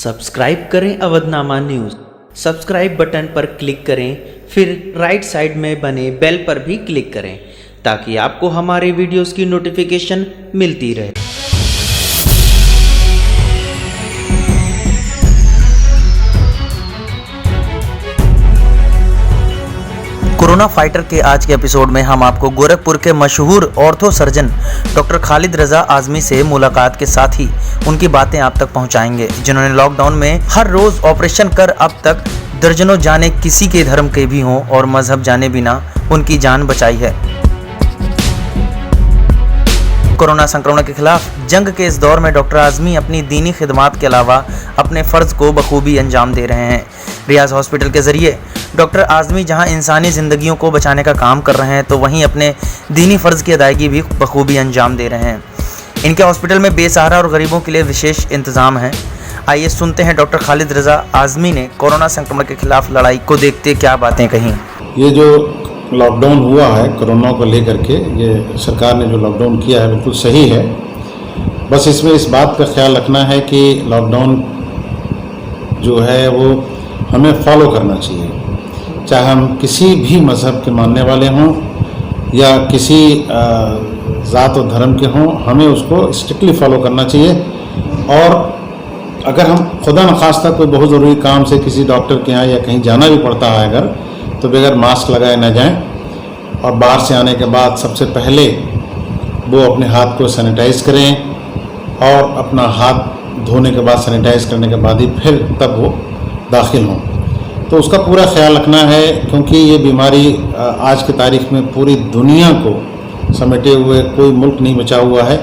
Subscribe करें Avadhnama news. Subscribe button पर click करें, फिर राइट साइड में बने बेल पर भी क्लिक करें ताकि आपको हमारे वीडियोस की नोटिफिकेशन मिलती रहे। कोरोना फाइटर के आज के एपिसोड में हम आपको गोरखपुर के मशहूर ऑर्थो सर्जन डॉक्टर खालिद रजा आजमी से मुलाकात के साथ ही उनकी बातें आप तक पहुंचाएंगे, जिन्होंने लॉकडाउन में हर रोज ऑपरेशन कर अब तक दर्जनों जाने किसी के धर्म के भी हों और मजहब जाने बिना उनकी जान बचाई है। कोरोना संक्रमण के खिलाफ जंग के इस दौर में डॉक्टर आजमी अपनी दीनी खिदमात के अलावा अपने फ़र्ज को बखूबी अंजाम दे रहे हैं। रियाज हॉस्पिटल के ज़रिए डॉक्टर आजमी जहां इंसानी ज़िंदगियों को बचाने का काम कर रहे हैं, तो वहीं अपने दीनी फ़र्ज़ की अदायगी भी बखूबी अंजाम दे रहे हैं। इनके हॉस्पिटल में बेसहारा और गरीबों के लिए विशेष इंतज़ाम है। आइए सुनते हैं डॉक्टर खालिद रजा आजमी ने कोरोना संक्रमण के खिलाफ लड़ाई को देखते क्या बातें कहीं। ये जो लॉकडाउन हुआ है कोरोना को लेकर के, ये सरकार ने जो लॉकडाउन किया है बिल्कुल सही है। बस इसमें इस बात का ख्याल रखना है कि लॉकडाउन जो है वो हमें फॉलो करना चाहिए, चाहे हम किसी भी मज़हब के मानने वाले हों या किसी ज़ात और धर्म के हों, हमें उसको स्ट्रिक्टली फॉलो करना चाहिए। और अगर हम खुदा न खास्ता कोई बहुत ज़रूरी काम से किसी डॉक्टर के यहाँ या कहीं जाना भी पड़ता है अगर, तो बगैर मास्क लगाए ना जाएं। और बाहर से आने के बाद सबसे पहले वो अपने हाथ को सैनिटाइज़ करें और अपना हाथ धोने के बाद सैनिटाइज़ करने के बाद ही फिर तब वो दाखिल हों। तो उसका पूरा ख्याल रखना है, क्योंकि ये बीमारी आज की तारीख में पूरी दुनिया को समेटे हुए कोई मुल्क नहीं बचा हुआ है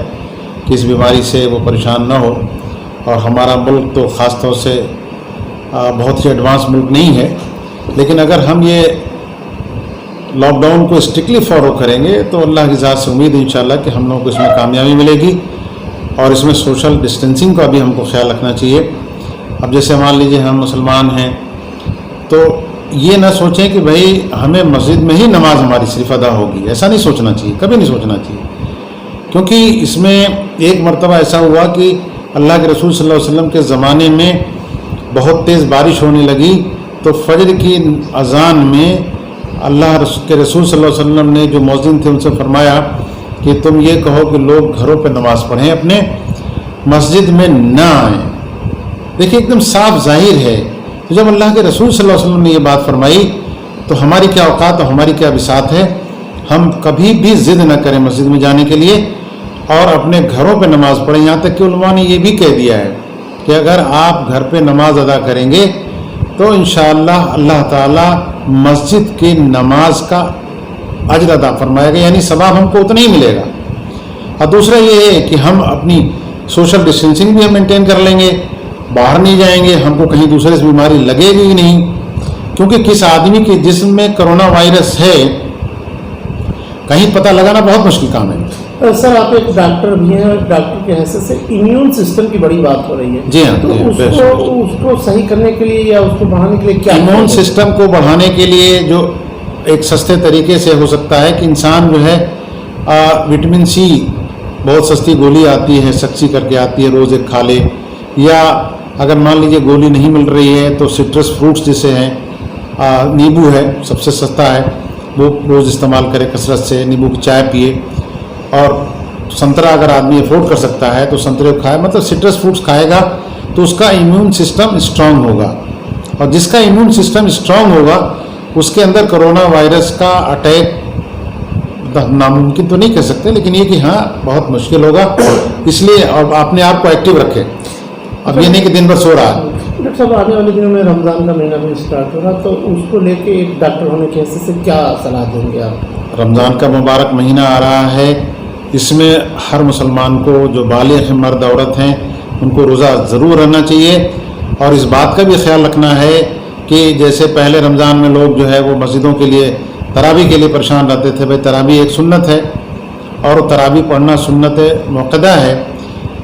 कि इस बीमारी से वो परेशान ना हो। और हमारा मुल्क तो ख़ास तौर से बहुत ही एडवांस मुल्क नहीं है, लेकिन अगर हम ये लॉकडाउन को स्ट्रिक्टली फॉलो करेंगे तो अल्लाह की ज़ात से उम्मीद है इंशाअल्लाह कि हम लोगों को इसमें कामयाबी मिलेगी। और इसमें सोशल डिस्टेंसिंग का भी हमको ख्याल रखना चाहिए। अब जैसे मान लीजिए हम मुसलमान हैं, तो ये ना सोचें कि भाई हमें मस्जिद में ही नमाज हमारी सिर्फ अदा होगी, ऐसा नहीं सोचना चाहिए, कभी नहीं सोचना चाहिए। क्योंकि इसमें एक मरतबा ऐसा हुआ कि अल्लाह के रसूल सल्लल्लाहु अलैहि वसल्लम के ज़माने में बहुत तेज़ बारिश होने लगी, तो फजर की अज़ान में अल्लाह के रसूल सल्लल्लाहु अलैहि वसल्लम ने जो मौज़िन थे उनसे फरमाया कि तुम ये कहो कि लोग घरों पर नमाज़ पढ़ें, अपने मस्जिद में ना आएँ। देखिए एकदम साफ जाहिर है। तो जब अल्लाह के रसूल सल्लल्लाहु अलैहि वसल्लम ने ये बात फरमाई तो हमारी क्या औकात और हमारी क्या बिसात है। हम कभी भी ज़िद न करें मस्जिद में जाने के लिए और अपने घरों पे नमाज़ पढ़ें। यहाँ तक कि उलमा ने ये भी कह दिया है कि अगर आप घर पे नमाज अदा करेंगे तो इंशाअल्लाह अल्लाह ताला मस्जिद की नमाज का अजर अदा फरमाएगा, यानी सवाब हमको उतना ही मिलेगा। और दूसरा ये है कि हम अपनी सोशल डिस्टेंसिंग भी हम मेंटेन कर लेंगे, बाहर नहीं जाएंगे, हमको कहीं दूसरे से बीमारी लगेगी ही नहीं। क्योंकि किस आदमी के जिस्म में कोरोना वायरस है कहीं पता लगाना बहुत मुश्किल काम है। सर, आप एक डॉक्टर भी हैं और डॉक्टर के हैसियत से इम्यून सिस्टम की बड़ी बात हो रही है। जी हाँ, तो उसको सही करने के लिए या उसको बढ़ाने के लिए क्या इम्यून सिस्टम को बढ़ाने के लिए जो एक सस्ते तरीके से हो सकता है कि इंसान जो है विटामिन सी बहुत सस्ती गोली आती है, सक्सी करके आती है, रोज़ एक खा ले। या अगर मान लीजिए गोली नहीं मिल रही है तो सिट्रस फ्रूट्स जैसे हैं, नींबू है सबसे सस्ता है, वो रोज़ इस्तेमाल करें कसरत से, नींबू की चाय पिए। और संतरा अगर आदमी अफोर्ड कर सकता है तो संतरे को खाए, मतलब सिट्रस फ्रूट्स खाएगा तो उसका इम्यून सिस्टम स्ट्रांग होगा। और जिसका इम्यून सिस्टम स्ट्रांग होगा उसके अंदर कोरोना वायरस का अटैक नामुमकिन तो नहीं कह सकते, लेकिन ये कि हाँ बहुत मुश्किल होगा। इसलिए अब अपने आप को एक्टिव रखें। अब ये नहीं कि दिन भर सो रहा है। डॉक्टर साहब, आने वाले दिनों में रमज़ान का महीना भी स्टार्ट हो रहा, तो उसको लेके एक डॉक्टर होने के हैसियत से क्या सलाह देंगे आप? रमज़ान का मुबारक महीना आ रहा है, इसमें हर मुसलमान को जो बालिग़ मर्द औरत हैं उनको रोज़ा ज़रूर रहना चाहिए। और इस बात का भी ख्याल रखना है कि जैसे पहले रमज़ान में लोग जो है वो मस्जिदों के लिए तरावी के लिए परेशान रहते थे। भाई तरावी एक सुन्नत है और तरावी पढ़ना सुन्नत मुक़द्दा है।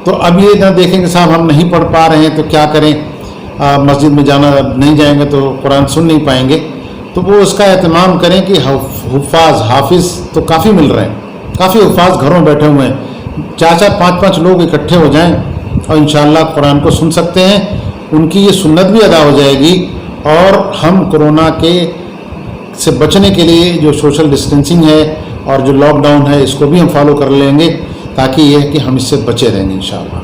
तो अब ये ना देखें कि साहब हम नहीं पढ़ पा रहे हैं तो क्या करें, मस्जिद में जाना नहीं जाएंगे तो कुरान सुन नहीं पाएंगे। तो वो उसका एहतमाम करें कि हुफ़ाज़ हाफिज़ तो काफ़ी मिल रहे हैं, काफ़ी हुफ़ाज़ घरों में बैठे हुए हैं, 4-4 5-5 लोग इकट्ठे हो जाएं और इंशाअल्लाह कुरान को सुन सकते हैं। ان کی یہ سنت بھی ادا ہو جائے گی اور ہم کورونا کے سے بچنے کے لیے جو سوشل ڈسٹینسنگ ہے اور جو لاک ڈاؤن ہے اس کو بھی ہم فالو کر لیں گے، تاکہ یہ ہے کہ ہم اس سے بچے رہیں گے انشاءاللہ۔